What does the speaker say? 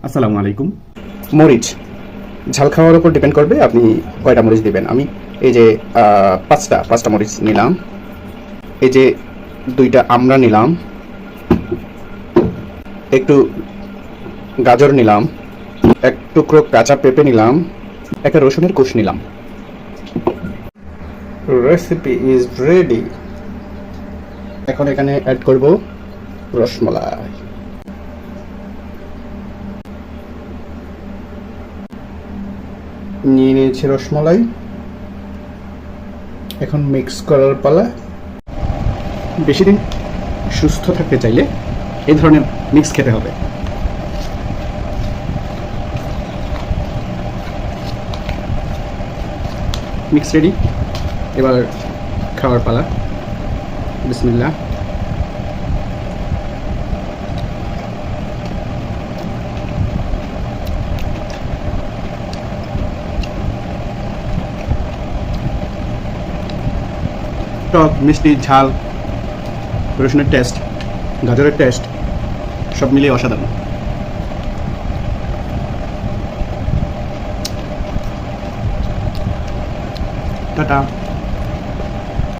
আসসালামু আলাইকুম। মরিচ ঝাল খাওয়ার উপর ডিপেন্ড করবে আপনি কয়টা মরিচ দিবেন। আমি এই যে পাঁচটা মরিচ নিলাম। এই যে দুইটা আমড়া নিলাম, একটু গাজর নিলাম, এক টুকরো কাঁচা পেঁপে নিলাম, একটা রসুনের কোষ নিলাম। Recipe is ready. এখন এখানে অ্যাড করব রসমালাই। নিয়ে নিয়েছি রসমালাই, এখন মিক্স করার পালা। বেশি দিন সুস্থ থাকতে চাইলে এই ধরনের মিক্স খেতে হবে। মিক্স রেডি, এবার খাওয়ার পালা। বিসমিল্লাহ। টক, মিষ্টি, ঝাল, রসুনের টেস্ট, গাজরের টেস্ট সব মিলিয়ে অসাধারণ। টাটা।